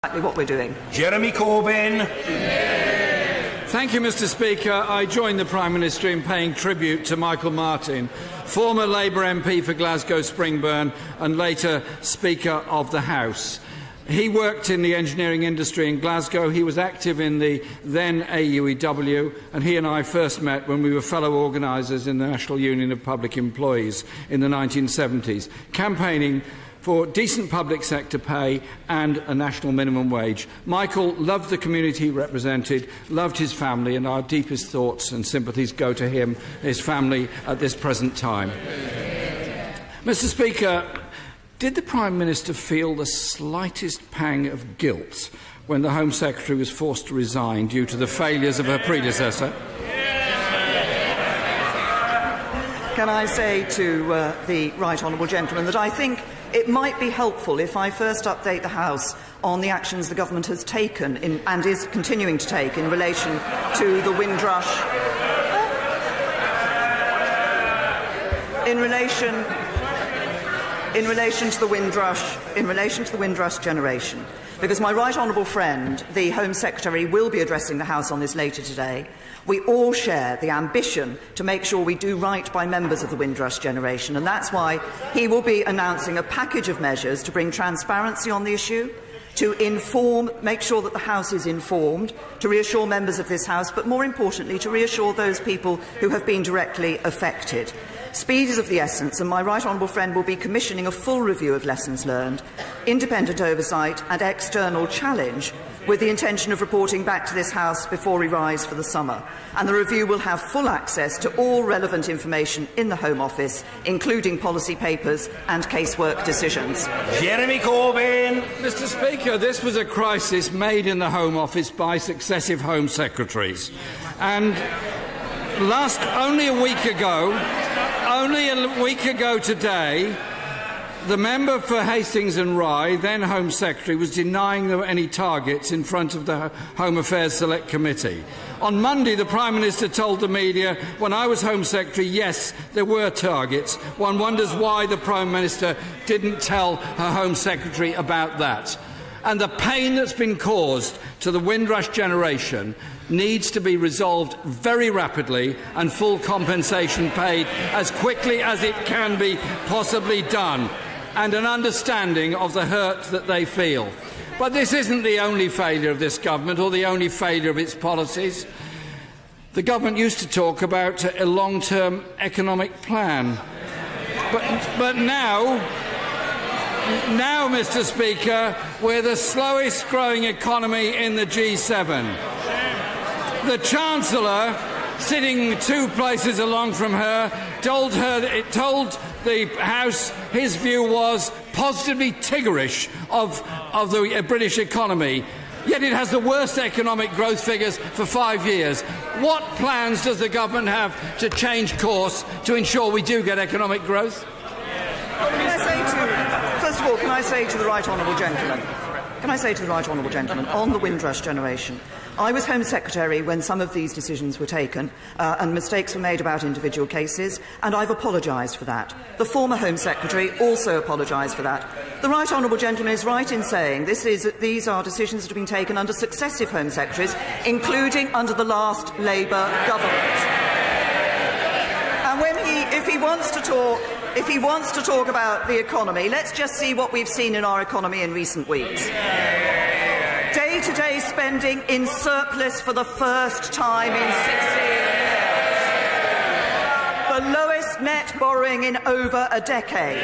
exactly what we're doing. Jeremy Corbyn. Thank you, Mr. Speaker. I join the Prime Minister in paying tribute to Michael Martin, former Labour MP for Glasgow Springburn and later Speaker of the House. He worked in the engineering industry in Glasgow. He was active in the then AUEW, and he and I first met when we were fellow organisers in the National Union of Public Employees in the 1970s, campaigning for decent public sector pay and a national minimum wage. Michael loved the community he represented, loved his family, and our deepest thoughts and sympathies go to him and his family at this present time. Mr. Speaker, did the Prime Minister feel the slightest pang of guilt when the Home Secretary was forced to resign due to the failures of her predecessor? Can I say to the right honourable gentleman that I think it might be helpful if I first update the House on the actions the government has taken and is continuing to take in relation to the Windrush. In relation to the Windrush generation, because my right honourable friend, the Home Secretary, will be addressing the House on this later today. We all share the ambition to make sure we do right by members of the Windrush generation, and that's why he will be announcing a package of measures to bring transparency on the issue, to make sure that the House is informed, to reassure members of this House, but more importantly, to reassure those people who have been directly affected. Speed is of the essence, and my right honourable friend will be commissioning a full review of lessons learned, independent oversight and external challenge, with the intention of reporting back to this House before we rise for the summer. And the review will have full access to all relevant information in the Home Office, including policy papers and casework decisions. Jeremy Corbyn. Mr. Speaker, this was a crisis made in the Home Office by successive Home Secretaries. And only a week ago today, the member for Hastings and Rye, then Home Secretary, was denying there were any targets in front of the Home Affairs Select Committee. On Monday, the Prime Minister told the media, when I was Home Secretary, yes, there were targets. One wonders why the Prime Minister didn't tell her Home Secretary about that. And the pain that's been caused to the Windrush generation needs to be resolved very rapidly and full compensation paid as quickly as it can be possibly done, and an understanding of the hurt that they feel. But this isn't the only failure of this government or the only failure of its policies. The government used to talk about a long-term economic plan. But now, Mr. Speaker, we're the slowest growing economy in the G7. The Chancellor, sitting 2 places along from her, told the House his view was positively tiggerish of the British economy, yet it has the worst economic growth figures for 5 years. What plans does the government have to change course to ensure we do get economic growth? First of all, can I say to the right honourable gentleman, on the Windrush generation, I was Home Secretary when some of these decisions were taken and mistakes were made about individual cases, and I've apologised for that. The former Home Secretary also apologised for that. The right honourable gentleman is right in saying these are decisions that have been taken under successive Home Secretaries, including under the last Labour government. And if he wants to talk about the economy, let's just see what we've seen in our economy in recent weeks. Day-to-day spending in surplus for the first time in 16 years. The lowest net borrowing in over a decade.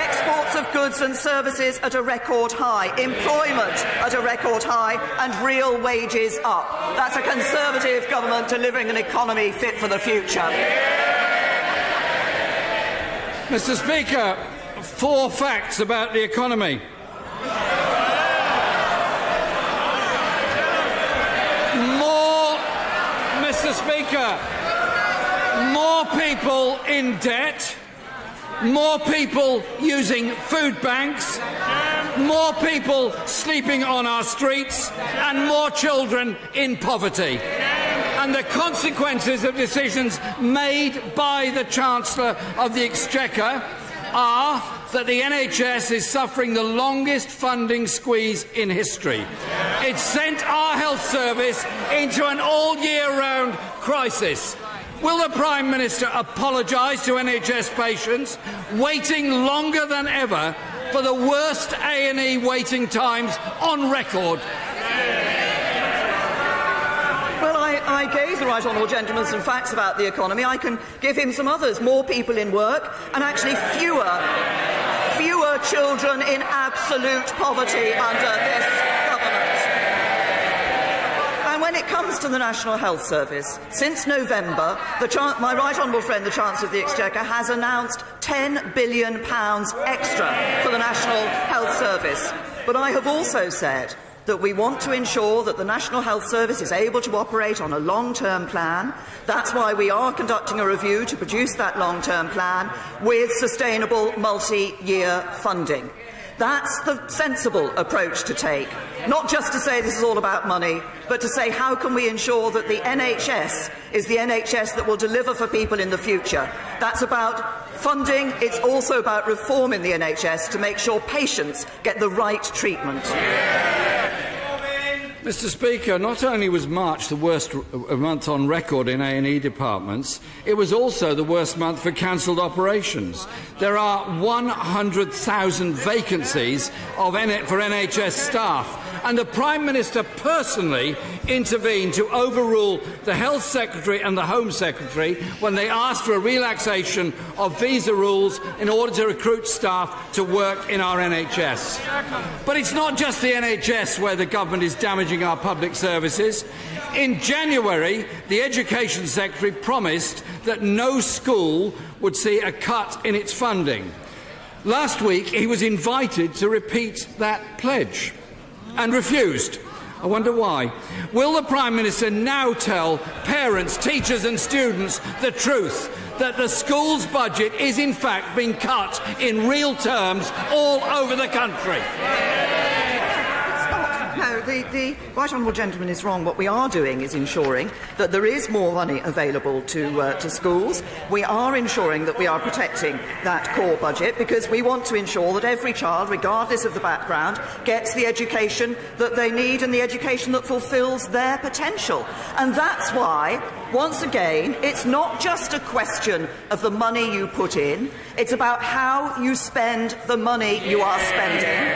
Exports of goods and services at a record high. Employment at a record high, and real wages up. That's a Conservative government delivering an economy fit for the future. Mr. Speaker, 4 facts about the economy. Mr. Speaker, more people in debt, more people using food banks, more people sleeping on our streets, and more children in poverty. And the consequences of decisions made by the Chancellor of the Exchequer are that the NHS is suffering the longest funding squeeze in history. It sent our health service into an all-year-round crisis. Will the Prime Minister apologise to NHS patients waiting longer than ever for the worst A&E waiting times on record? Well, I gave the right honourable gentleman some facts about the economy. I can give him some others. More people in work and actually fewer children in absolute poverty under this government. And when it comes to the National Health Service, since November, my right honourable friend, the Chancellor of the Exchequer, has announced £10 billion extra for the National Health Service. But I have also said that we want to ensure that the National Health Service is able to operate on a long-term plan. That's why we are conducting a review to produce that long-term plan with sustainable multi-year funding. That's the sensible approach to take, not just to say this is all about money, but to say how can we ensure that the NHS is the NHS that will deliver for people in the future. That's about funding. It's also about reforming the NHS to make sure patients get the right treatment. Mr. Speaker, not only was March the worst month on record in A&E departments, it was also the worst month for cancelled operations. There are 100,000 vacancies for NHS staff, and the Prime Minister personally intervened to overrule the Health Secretary and the Home Secretary when they asked for a relaxation of visa rules in order to recruit staff to work in our NHS. But it's not just the NHS where the government is damaging our public services. In January, the Education Secretary promised that no school would see a cut in its funding. Last week, he was invited to repeat that pledge and refused. I wonder why. Will the Prime Minister now tell parents, teachers and students the truth, that the school's budget is in fact being cut in real terms all over the country? No, the right honourable gentleman is wrong. What we are doing is ensuring that there is more money available to schools. We are ensuring that we are protecting that core budget because we want to ensure that every child, regardless of the background, gets the education that they need and the education that fulfils their potential. And that's why, once again, it's not just a question of the money you put in, it's about how you spend the money you are spending.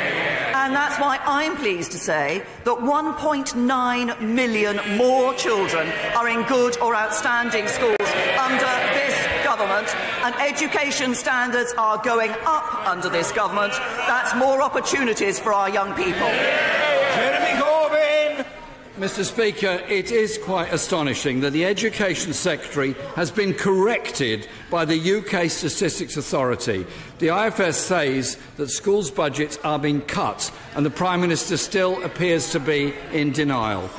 And that's why I'm pleased to say that 1.9 million more children are in good or outstanding schools under this government, and education standards are going up under this government. That's more opportunities for our young people. Jeremy Corbyn! Mr. Speaker, it is quite astonishing that the Education Secretary has been corrected by the UK Statistics Authority. The IFS says that schools' budgets are being cut, and the Prime Minister still appears to be in denial.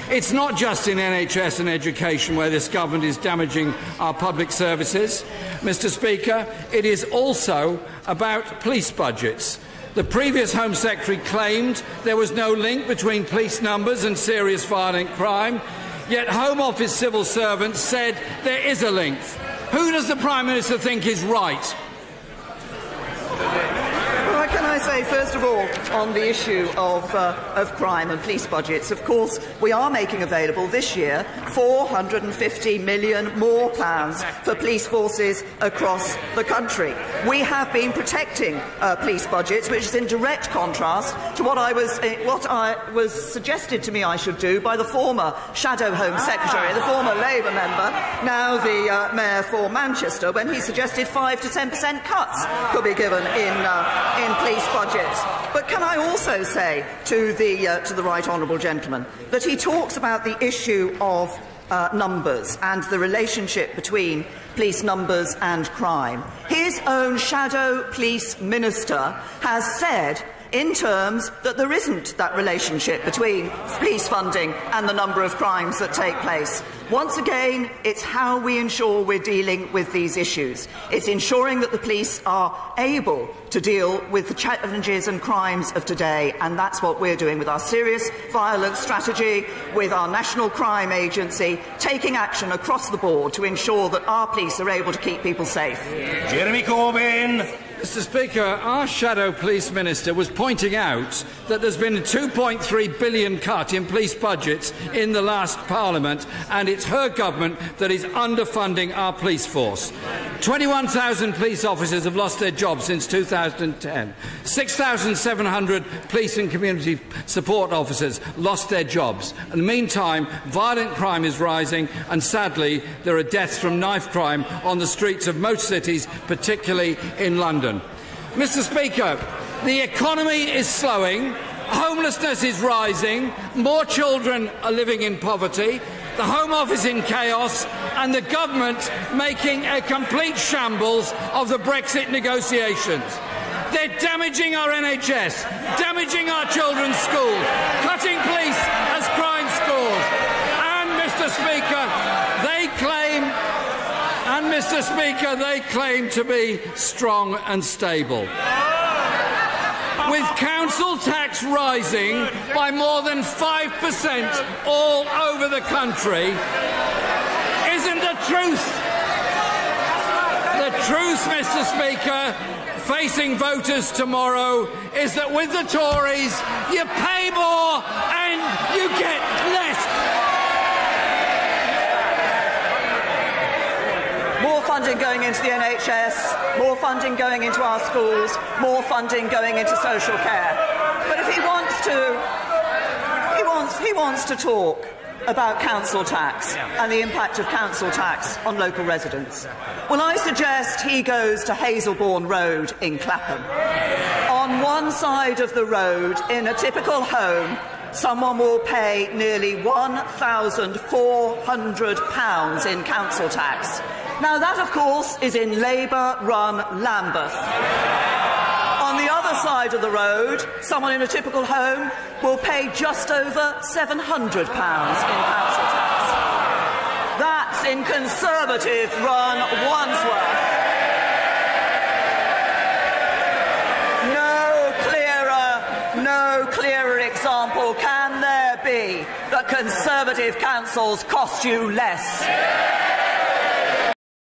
It's not just in NHS and education where this government is damaging our public services. Mr. Speaker, it is also about police budgets. The previous Home Secretary claimed there was no link between police numbers and serious violent crime, yet Home Office civil servants said there is a link. Who does the Prime Minister think is right? Well, can I say, first of all, on the issue of crime and police budgets, of course, we are making available this year £450 million more for police forces across the country. We have been protecting police budgets, which is in direct contrast to what was suggested to me I should do by the former Shadow Home Secretary, the former Labour member, now the Mayor for Manchester, when he suggested 5 to 10% cuts could be given in police budgets. But can I also say to the right honourable gentleman that he talks about the issue of numbers and the relationship between police numbers and crime. His own shadow police minister has said in terms that there isn't that relationship between police funding and the number of crimes that take place. Once again, it's how we ensure we're dealing with these issues. It's ensuring that the police are able to deal with the challenges and crimes of today, and that's what we're doing with our serious violence strategy, with our National Crime Agency, taking action across the board to ensure that our police are able to keep people safe. Jeremy Corbyn! Mr. Speaker, our Shadow Police Minister was pointing out that there's been a £2.3 billion cut in police budgets in the last Parliament, and it's her government that is underfunding our police force. 21,000 police officers have lost their jobs since 2010. 6,700 police and community support officers lost their jobs. In the meantime, violent crime is rising, and sadly, there are deaths from knife crime on the streets of most cities, particularly in London. Mr. Speaker, the economy is slowing, homelessness is rising, more children are living in poverty, the Home Office in chaos, and the government making a complete shambles of the Brexit negotiations. They're damaging our NHS, damaging our children's schools, cutting police as crime scores. And, Mr. Speaker, they claim to be strong and stable. With council tax rising by more than 5% all over the country, isn't the truth, Mr. Speaker, facing voters tomorrow, is that with the Tories you pay more and you get less? More funding going into the NHS, more funding going into our schools, more funding going into social care. But if he wants to talk about council tax and the impact of council tax on local residents, well, I suggest he goes to Hazelbourne Road in Clapham. On one side of the road, in a typical home, someone will pay nearly £1,400 in council tax. Now, that, of course, is in Labour-run Lambeth. On the other side of the road, someone in a typical home will pay just over £700 in council tax. That's in Conservative-run Wandsworth. No clearer example can there be that Conservative councils cost you less.